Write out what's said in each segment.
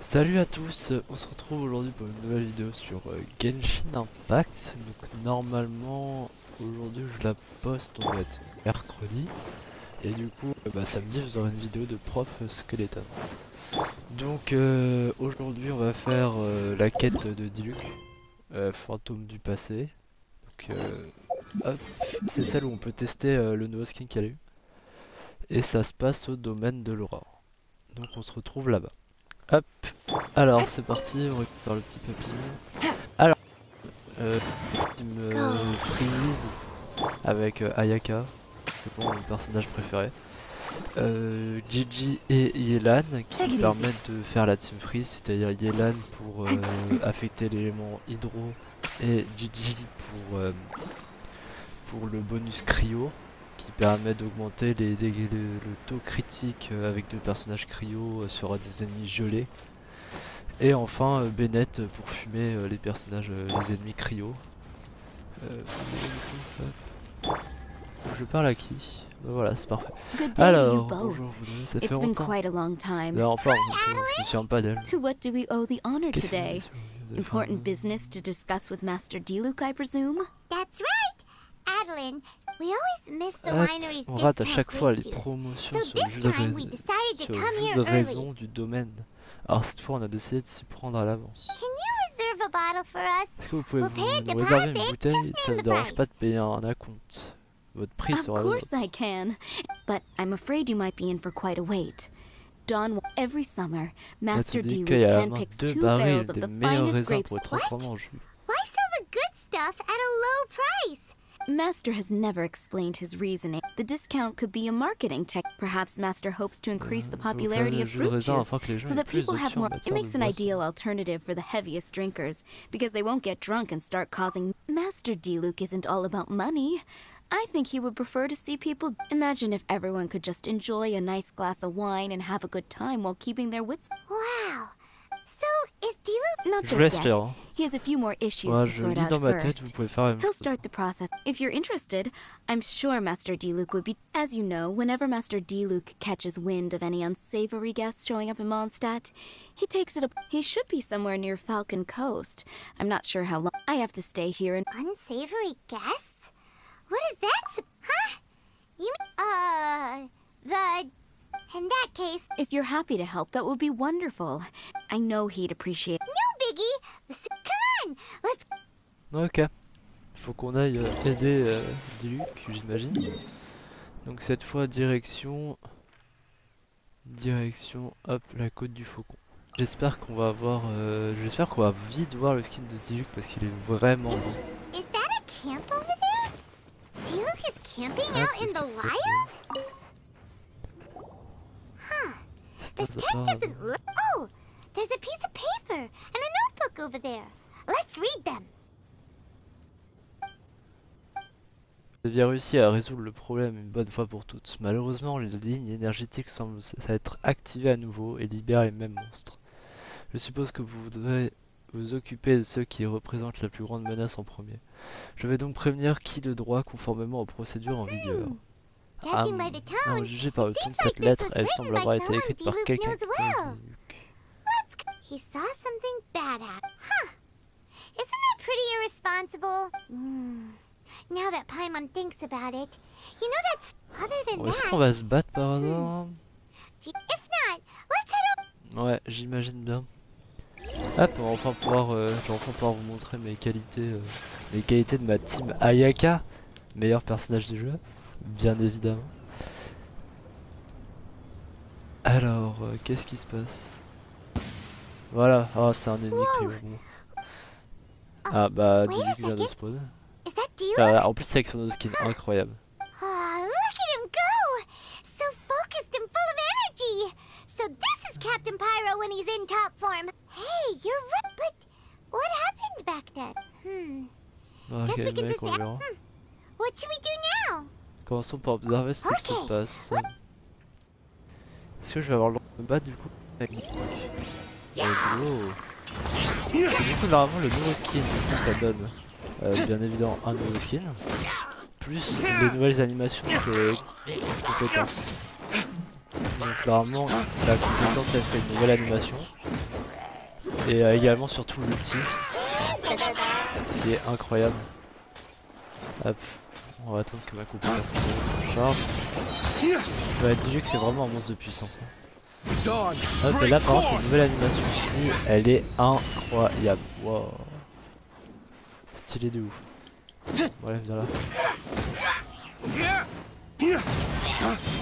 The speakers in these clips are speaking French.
Salut à tous, on se retrouve aujourd'hui pour une nouvelle vidéo sur Genshin Impact. Donc normalement aujourd'hui je la poste, on va être mercredi. Et du coup samedi vous aurez une vidéo de prof Skeleton. Donc aujourd'hui on va faire la quête de Diluc, fantôme du passé. Donc hop, c'est celle où on peut tester le nouveau skin qu'elle a eu. Et ça se passe au domaine de l'aurore. Donc on se retrouve là-bas. Hop, alors c'est parti, on récupère le petit papillon. Alors, team freeze avec Ayaka, c'est bon, mon personnage préféré. Gigi et Yelan qui permettent de faire la team freeze, c'est-à-dire Yelan pour affecter l'élément hydro et Gigi pour le bonus cryo qui permet d'augmenter le taux critique avec deux personnages cryo sur des ennemis gelés. Et enfin Bennett pour fumer les personnages, les ennemis cryo. Je parle à qui? Voilà, c'est parfait. Alors, bonjour vous deux, ça fait longtemps. Non, enfin, je me souviens pas d'elle. To what do we owe the honor Qu'est-ce today? que Important business to discuss with Master Diluc, I presume? That's right, Adeline. We always miss the Hop, winery's on rate à discount chaque fois les grape juice. promotions So sur le this jus de, time we decided to sur le come jus here de early. raison du domaine. Alors cette fois on a décidé de s'y prendre à l'avance. Can you reserve a bottle for us? Est-ce que vous pouvez We'll pay a nous réserver une deposit, bouteille? just Ça ne name the dérange price. pas de payer un acompte. Votre prix Of sera le course vôtre. I can, but I'm afraid you might be in for quite a wait. Dawn, every summer, Là Master tu dis Diluc qu'il y a à la main handpicks 2 two barils barrels of des the meilleurs finest raisins grapes. pour être transformés en jus. Why sell the good stuff at a low price? Master has never explained his reasoning. The discount could be a marketing tech. Perhaps Master hopes to increase the popularity of fruit juice so that people have more. It makes an ideal alternative for the heaviest drinkers because they won't get drunk and start causing. Master Diluc isn't all about money. I think he would prefer to see people. Imagine if everyone could just enjoy a nice glass of wine and have a good time while keeping their wits. Wow. So, is Diluc... Not Je vous laisse just lire. yet. He has a few more issues Voilà, to je sort lis out dans ma tête, vous first. pouvez faire une... He'll start the process. If you're interested, I'm sure Master Diluc would be. As you know, whenever Master Diluc catches wind of any unsavory guests showing up in Mondstadt, he takes it up. He should be somewhere near Falcon Coast. I'm not sure how long. I have to stay here and. Unsavory guests? What is that? Huh? You In that case... If you're happy to help, that would be wonderful. I know he'd appreciate. No biggie! Come on! Let's... Ok. Faut qu'on aille aider Diluc, j'imagine. Donc cette fois direction... hop, la côte du Faucon. J'espère qu'on va avoir... j'espère qu'on va vite voir le skin de Diluc parce qu'il est vraiment beau. Is that a camp over there? Diluc is camping out in the wild? Huh. This tent doesn't look... Oh! There's a piece of paper and a notebook over there. Let's read them. Vous avez réussi à résoudre le problème une bonne fois pour toutes. Malheureusement, les lignes énergétiques semblent être activées à nouveau et libèrent les mêmes monstres. Je suppose que vous voudrez vous occuper de ceux qui représentent la plus grande menace en premier. Je vais donc prévenir qui de droit conformément aux procédures en vigueur. Judging by the tone, Jugé par le it ton de seems like cette this lettre, was elle written semble by avoir été someone écrite par Diluc quelqu'un knows qui well. connaît Diluc. He saw something bad happen. Huh. Isn't that pretty irresponsible? Now that Paimon thinks about it, you know that's... Other than Bon, est-ce that... qu'on va se battre par hasard? If not, let's head up... Ouais, j'imagine bien. Hop, on va enfin pouvoir, je vais enfin pouvoir vous montrer mes qualités de ma team Ayaka, meilleur personnage du jeu, bien évidemment. Alors, qu'est-ce qui se passe? Voilà, oh, c'est un ennemi cryo. Bon. Ah bah, Diluc vient de spawn. Is that Diluc? En plus, avec son skin incroyable. Ah, look at him go! So focused and full of energy! So this is Captain Pyro when he's in top form. Hey, you're right, but what happened back then? Ok, Guess we can mec, just... on verra. What should we do now? Commençons par observer ce qui se passe. Est-ce que je vais avoir le droit de me battre du coup avec Diluc? Let's go! Du coup, normalement, le nouveau skin, du coup, ça donne bien évidemment un nouveau skin, plus les nouvelles animations de compétences. Donc, normalement, la compétence elle fait une nouvelle animation, Et également surtout l'ulti, ce qui est incroyable. Hop, on va attendre que ma compétence s'en charge. Ouais, dis-lui que c'est vraiment un monstre de puissance. Hop, et là par contre c'est une nouvelle animation ici, elle est incroyable. Wow. Stylé de ouf. Voilà, viens là.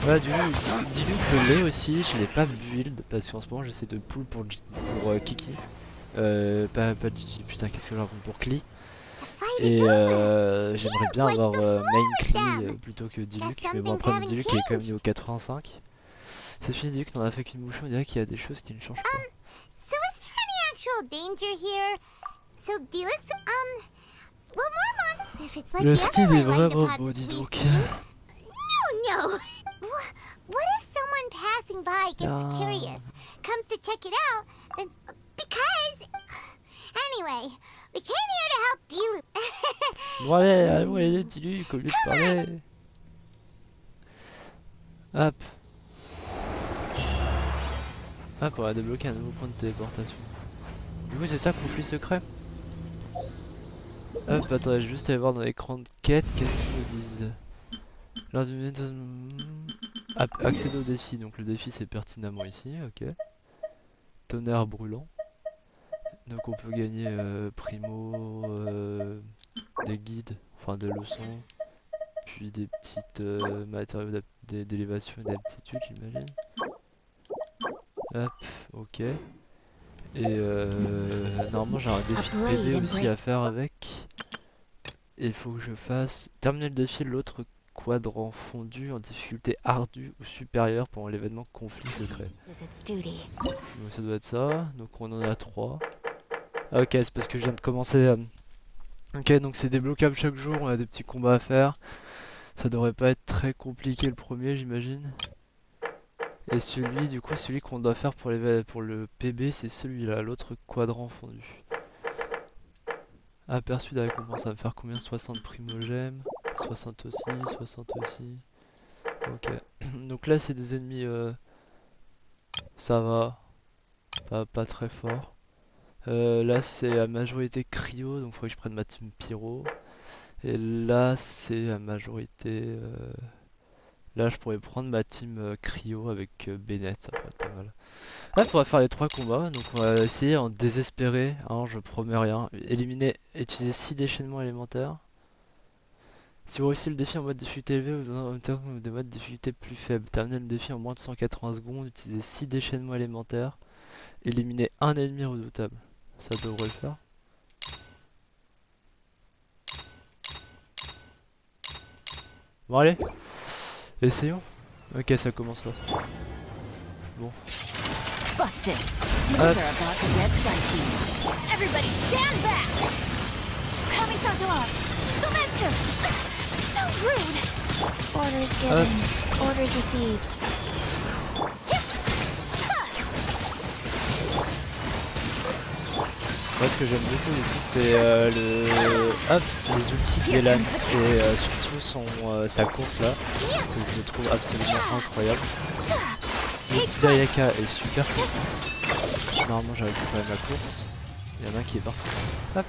Voilà, dis-lui que je l'ai aussi, je l'ai pas build parce qu'en ce moment j'essaie de pull pour Kiki. Pas Gigi, putain, qu'est-ce que je raconte pour Klee. Et j'aimerais bien avoir main Klee plutôt que Diluc, mais bon, après Diluc il est quand même niveau 85. C'est fini, Diluc, t'en as fait qu'une bouchée, on dirait qu'il y a des choses qui ne changent pas. So is there any actual danger here? So Diluc, well, Mormon, if it's like Le the skin other est vraiment deposits beau, dis we've donc. seen. No. What if someone passing by gets curious, comes to check it out, then because anyway, we came here to help Diluc. Bon allez, allons aider Diluc au lieu de parler. Hop. Hop, on va débloquer un nouveau point de téléportation. Du coup c'est ça, conflit secret. Hop, attends, je vais juste aller voir dans l'écran de quête, qu'est-ce qu'ils me disent. Lors du accéder au défi, donc le défi c'est pertinemment ici, ok. Tonnerre brûlant. Donc on peut gagner primo des guides, enfin des leçons, puis des petites matériaux d'élévation et d'altitude j'imagine. Hop, ok. Et normalement j'ai un défi de PV aussi à faire avec. Et il faut que je fasse terminer le défi de l'autre quadrant fondu en difficulté ardue ou supérieure pendant l'événement conflit secret. Donc ça doit être ça, donc on en a 3. Ah, ok, c'est parce que je viens de commencer. Ok, donc c'est débloquable chaque jour, on a des petits combats à faire. Ça devrait pas être très compliqué le premier j'imagine. Et celui, du coup, celui qu'on doit faire pour le PB, c'est celui-là, l'autre quadrant fondu. Aperçu de la récompense, ça va me faire combien? 60 primogèmes, 60 aussi, 60 aussi. Ok. Donc là, c'est des ennemis, ça va, pas très fort. Là, c'est à majorité cryo, donc il faudrait que je prenne ma team pyro. Et là, c'est à majorité... Là, je pourrais prendre ma team cryo avec Bennett, ça pourrait être pas mal. Là, il faudra faire les 3 combats, donc on va essayer en désespéré, hein, je promets rien. Éliminer, utiliser 6 déchaînements élémentaires. Si vous réussissez le défi en mode difficulté élevé ou dans des modes de difficulté plus faibles, terminez le défi en moins de 180 secondes, utilisez 6 déchaînements élémentaires, éliminez un ennemi redoutable. Ça devrait le faire. Bon allez, essayons. Ok, ça commence là. Bon. Everybody stand back! So rude! Orders given. Orders received. Moi ce que j'aime beaucoup du coup c'est les outils de Velan et surtout sa course là que je trouve absolument incroyable. L'outil d'Ayaka est super puissant. Normalement j'ai récupéré ma course. Il y en a un qui est parti. Hop.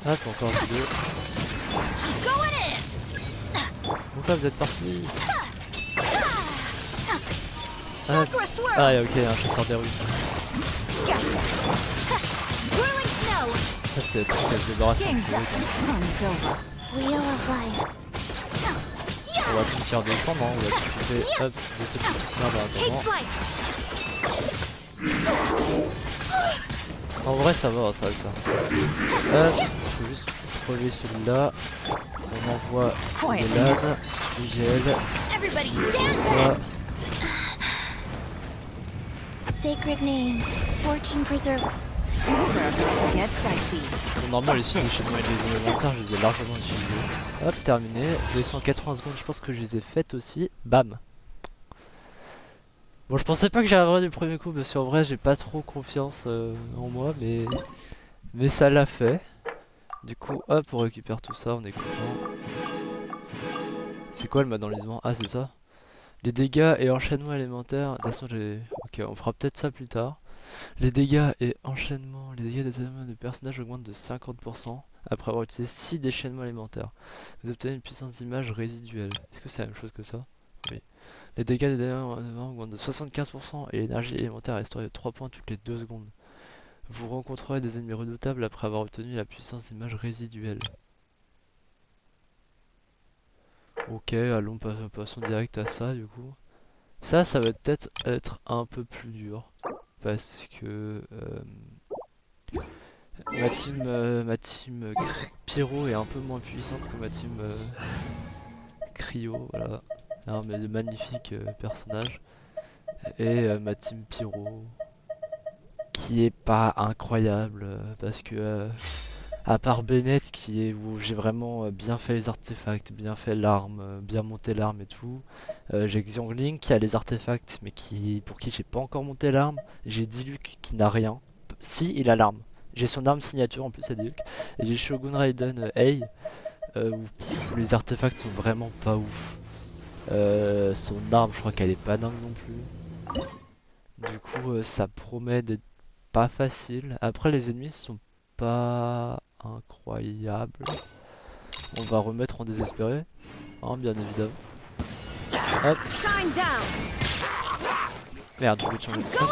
Hop, encore deux. Pourquoi vous êtes partis? Hop. Ah ok, un chasseur des rues. Ça c'est le truc à se débarrasser. On va tout faire descendre, hein. On va s'occuper de cette petite merde à en vrai ça va le faire. Hop, il faut juste crever celui-là. On envoie les lames, du gel, ça. Sacred name, fortune preserver. Bon, normalement les 6 déchaînements et les élémentaires je les ai largement utilisés. Hop, terminé. Les 180 secondes je pense que je les ai faites aussi. Bam. Bon, je pensais pas que j'arriverais du premier coup parce qu'en vrai j'ai pas trop confiance en moi, mais ça l'a fait. Du coup hop, on récupère tout ça, on est content. C'est quoi le mode d'enlisement? Ah c'est ça. Les dégâts et enchaînement élémentaire. De toute façon j'ai... Ok, on fera peut-être ça plus tard. Les dégâts et enchaînements, les dégâts des éléments de personnages augmentent de 50% après avoir utilisé 6 déchaînements élémentaires. Vous obtenez une puissance d'image résiduelle. Est-ce que c'est la même chose que ça? Oui. Les dégâts des éléments augmentent de 75% et l'énergie élémentaire est restaurée de 3 points toutes les 2 secondes. Vous rencontrerez des ennemis redoutables après avoir obtenu la puissance d'image résiduelle. Ok, allons passons direct à ça du coup. Ça va peut-être être un peu plus dur. Parce que ma team Pyro est un peu moins puissante que ma team Cryo. Voilà. Mais de magnifiques personnages. Et ma team Pyro qui est pas incroyable parce que à part Bennett où j'ai vraiment bien fait les artefacts, bien fait l'arme, bien monté l'arme et tout. J'ai Xiangling qui a les artefacts mais pour qui j'ai pas encore monté l'arme. J'ai Diluc qui n'a rien. Si, il a l'arme. J'ai son arme signature en plus à Diluc. Et j'ai Shogun Raiden Ei où les artefacts sont vraiment pas ouf. Son arme je crois qu'elle est pas dingue non plus. Du coup ça promet d'être pas facile. Après les ennemis sont pas incroyables. On va remettre en désespéré, hein, bien évidemment. Hop. Merde, je voulais changer de truc.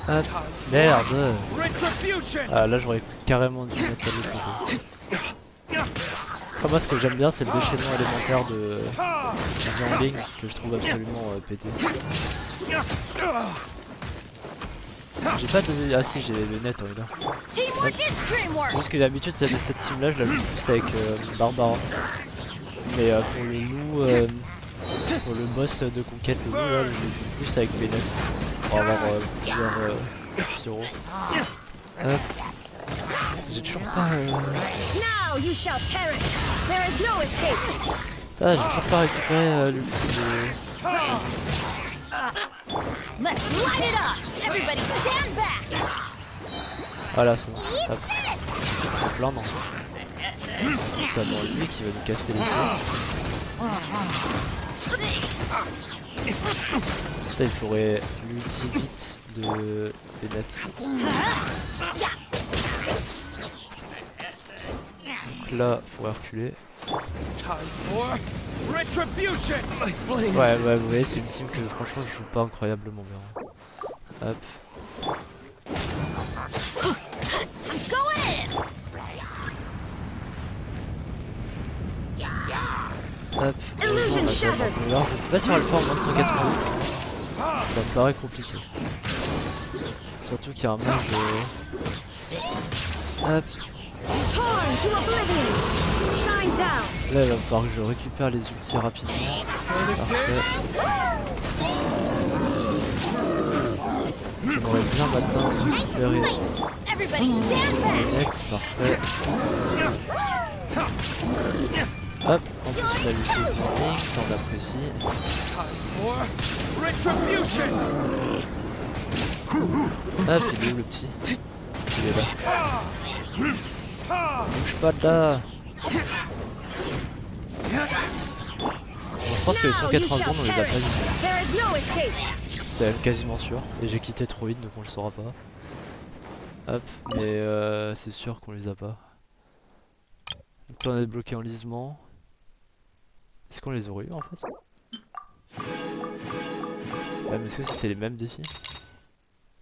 Hop. Merde. Ah là j'aurais carrément dû mettre ça de l'autre côté. Enfin, moi ce que j'aime bien c'est le déchaînement élémentaire de Xiangling que je trouve absolument pété. J'ai pas de... Ah si, j'ai le net en là. Juste que d'habitude cette team là je la joue plus avec Barbara. Mais pour le loup, pour le boss de conquête, le loup là, je le joue plus avec Bennett. Pour avoir plusieurs pyros. J'ai toujours pas... Ah, j'ai toujours pas récupéré l'ulti de... Voilà, c'est bon. Hop. C'est plein, non. Notamment lui qui va nous casser les pieds. Putain, il faudrait l'ulti vite de Bennett. Donc là, faut reculer. Ouais, vous voyez, c'est une team que franchement je joue pas incroyablement bien. Hop. Hop. Alors, je sais pas si on va le faire en moins de 180. Ça me paraît compliqué. Surtout qu'il y a un mage. Hop. Là il va falloir que je récupère les ultis rapidement. Parfait. J'aimerais bien maintenant récupérer les X, parfait. Hop, en plus on a l'ulti de Xiangling, ça on apprécie. Hop, il est où le petit? Il est là. Bouge pas de là. Bon, je pense que les 180 secondes on les a pas dit. C'est quasiment sûr. Et j'ai quitté trop vite donc on le saura pas. Hop, mais c'est sûr qu'on les a pas. Donc là on est bloqué en lisement. Est-ce qu'on les aurait eu en fait? Ah, mais est-ce que c'était les mêmes défis?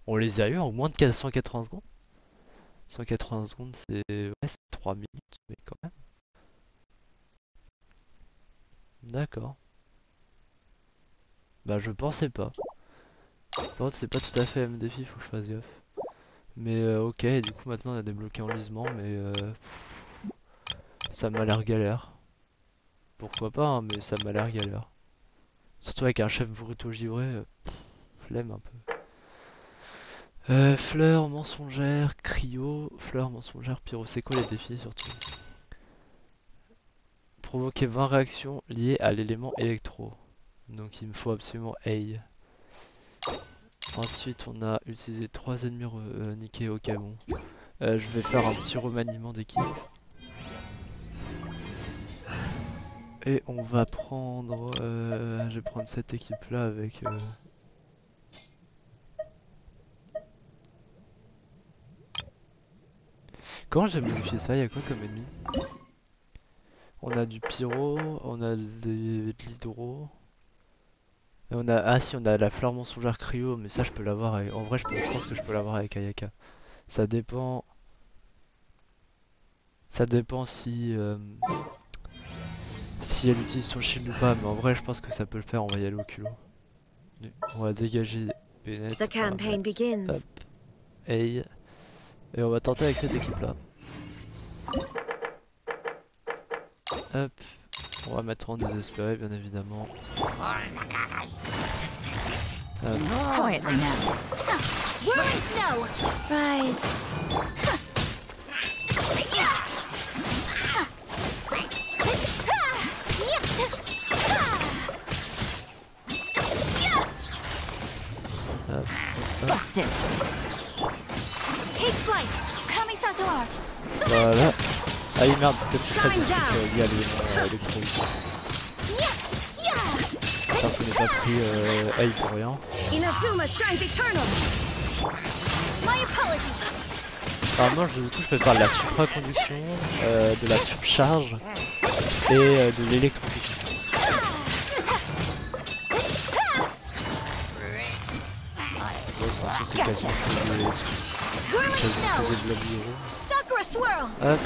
On les a eu en moins de 180 secondes. 180 secondes c'est... Ouais, c'est 3 minutes, mais quand même. D'accord. Bah je pensais pas. Par contre c'est pas tout à fait le même défi, faut que je fasse gaffe. Mais ok, et du coup maintenant on a débloqué en lisement, mais ça m'a l'air galère. Pourquoi pas, hein, mais ça m'a l'air galère. Surtout avec un chef brut au givré, flemme un peu. Fleur, mensongère, cryo, fleur, mensongère, pyro. C'est quoi les défis surtout? Provoquer 20 réactions liées à l'élément électro. Donc il me faut absolument Ei. Ensuite on a utilisé 3 ennemis niqués au canon. Je vais faire un petit remaniement d'équipe. Et on va prendre... je vais prendre cette équipe là avec... Comment j'ai modifié ça? Il y a quoi comme ennemi? On a du pyro, on a de l'hydro. Et on a... Ah si, on a la fleur mensongère cryo, mais ça je peux l'avoir avec... En vrai je pense que je peux l'avoir avec Ayaka. Ça dépend... Ça dépend si... si elle utilise son shield ou pas, mais en vrai je pense que ça peut le faire, on va y aller au culot. On va dégager Bennett. The campaign begins. Hop. Et on va tenter avec cette équipe là. Hop. On va mettre en désespéré bien évidemment. Quietly now. Whirling snow. Rise. Busted. Take flight. Kamisato art. Voilà. Ah oui merde, peut-être que ça c'est lié à l'élément électro. J'espère que je n'ai pas pris A pour rien. Inazuma shines eternal. My apologies. Normalement du coup je peux faire de la supraconduction, de la surcharge et de l'électrocution. C'est quasiment que des blocs d'euro. Hop.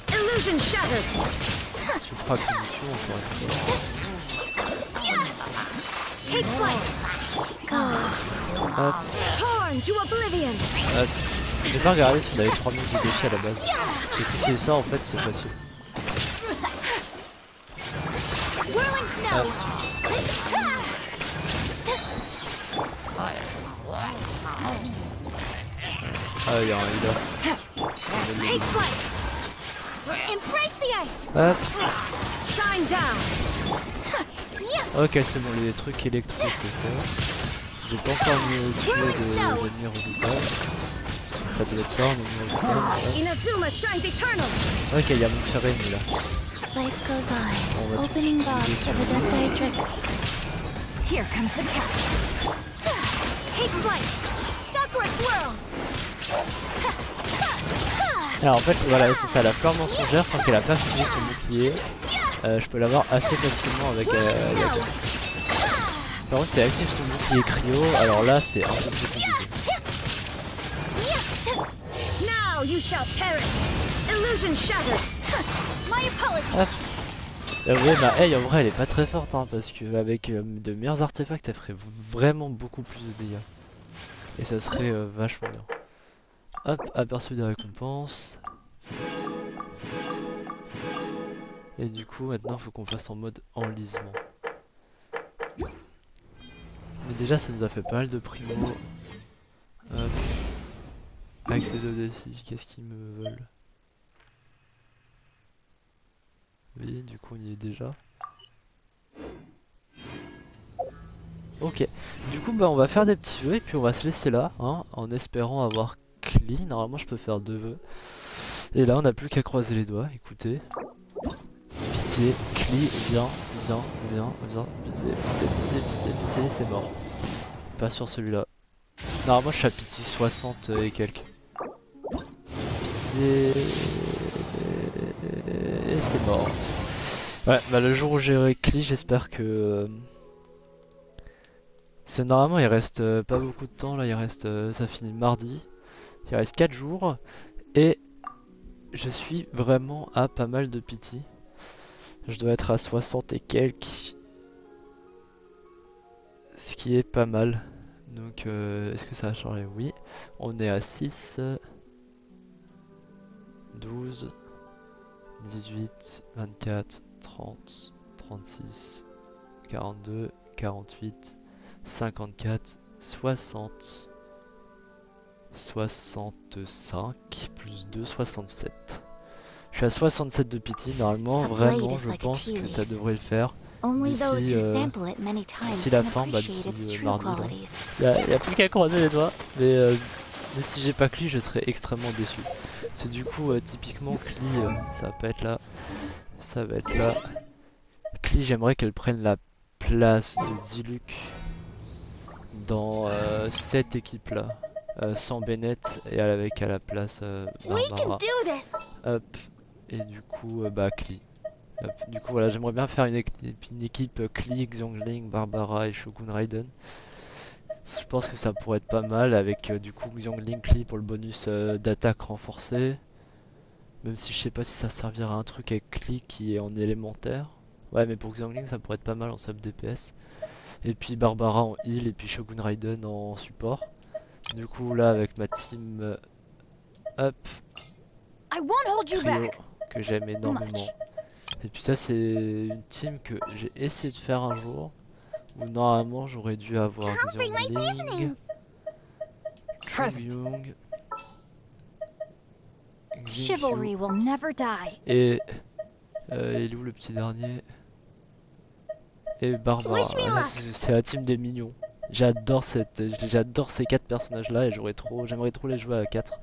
Illusion shattered. Supraconduction encore une fois. Take flight. Hop. Torn to oblivion. Hop. J'ai pas regardé si on avait 3000 de défis à la base. Et si c'est ça en fait c'est facile. Hop. Ah il y a un leader. Take flight. Embrace the ice. Hop. Shine down. Ok c'est bon, les trucs électro c'est fait. J'ai pas encore mis au pied de l'ennemi redoutable. Ça doit être ça, on est mis redoutable. Inazuma shines eternal. Ok il y a mon pire ennemi là. Life goes on. Opening box of a death diedric. Here comes the cat. Take flight. Sakura swirl. Alors en fait voilà c'est ça, la fleur mensongère tant qu'elle a pas fini son bouclier, je peux l'avoir assez facilement avec Ayaka. Par contre si elle active son bouclier cryo, alors là c'est un peu plus compliqué. Now you shall perish. Illusion shattered. My apologies. Ouais bah hey, en vrai elle est pas très forte hein, parce que avec de meilleurs artefacts elle ferait vraiment beaucoup plus de dégâts. Et ça serait vachement bien. Hop, aperçu des récompenses. Et du coup maintenant faut qu'on fasse en mode enlisement. Mais déjà ça nous a fait pas mal de primo. Hop. Avec ces deux défis, qu'est-ce qu'ils me veulent? Oui, du coup on y est déjà. Ok, du coup bah on va faire des petits vœux et puis on va se laisser là, hein, en espérant avoir Klee. Normalement je peux faire 2 vœux. Et là on n'a plus qu'à croiser les doigts, écoutez. Pitié, Klee, viens, pitié, c'est mort. Pas sur celui-là. Normalement je suis à pitié 60 et quelques. Pitié... Et c'est mort. Ouais, bah le jour où j'aurai Klee, j'espère que... C'est normalement il reste pas beaucoup de temps là, il reste ça finit mardi. Il reste 4 jours et je suis vraiment à pas mal de pity. Je dois être à 60 et quelques. Ce qui est pas mal. Donc est-ce que ça a changé? Oui. On est à 6, 12, 18, 24, 30, 36, 42, 48, 54, 60, 65, plus 2, 67. Je suis à 67 de pity, normalement, vraiment, je pense que ça devrait le faire. D'ici la fin, bah d'ici mardi. Il n'y a plus qu'à croiser les doigts, mais si j'ai pas Klee, je serais extrêmement déçu. C'est du coup, typiquement, Klee, ça va pas être là, ça va être là. Klee, j'aimerais qu'elle prenne la place de Diluc dans cette équipe là, sans Bennett, et avec à la place Barbara. Hop, et du coup Klee. Hop. Du coup voilà, j'aimerais bien faire une équipe Klee, Xiangling, Barbara et Shogun Raiden. Je pense que ça pourrait être pas mal avec du coup Xiangling, Klee pour le bonus d'attaque renforcée. Même si je sais pas si ça servira à un truc avec Klee qui est en élémentaire. Ouais, mais pour Xiangling ça pourrait être pas mal en sub DPS. Et puis Barbara en heal et puis Shogun Raiden en support. Du coup là avec ma team hop, trio que j'aime énormément. Et puis ça c'est une team que j'ai essayé de faire un jour où normalement j'aurais dû avoir Xiangling, Chung-Yung, Chivalry will never die. et il est où le petit dernier? Et Barbara. C'est la team des mignons. J'adore ces 4 personnages là et j'aimerais trop les jouer à 4.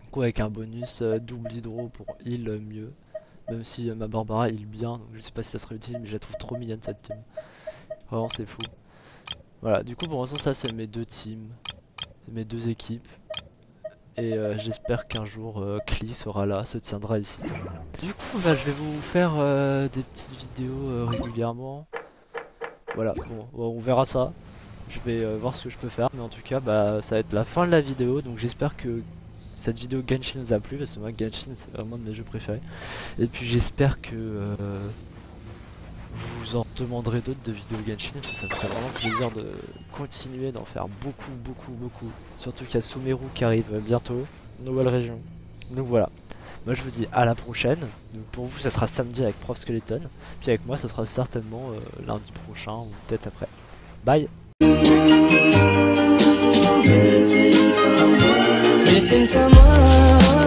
Du coup avec un bonus double hydro pour heal mieux. Même si ma Barbara heal bien, donc je sais pas si ça serait utile, mais je la trouve trop mignonne cette team. Vraiment c'est fou. Voilà, du coup pour l'instant ça c'est mes deux teams, mes deux équipes. Et j'espère qu'un jour Klee sera là, se tiendra ici. Du coup bah, je vais vous faire des petites vidéos régulièrement. Voilà, bon, on verra ça. Je vais voir ce que je peux faire, mais en tout cas bah, ça va être la fin de la vidéo. Donc j'espère que cette vidéo Genshin vous a plu, parce que moi Genshin c'est vraiment un de mes jeux préférés. Et puis j'espère que vous en demanderez d'autres de vidéos Genshin, parce que ça me ferait vraiment plaisir de continuer d'en faire beaucoup. Surtout qu'il y a Sumeru qui arrive bientôt, nouvelle région. Donc voilà, moi je vous dis à la prochaine. Donc pour vous ça sera samedi avec Prof Skeleton, puis avec moi ça sera certainement lundi prochain ou peut-être après. Bye. Missing someone.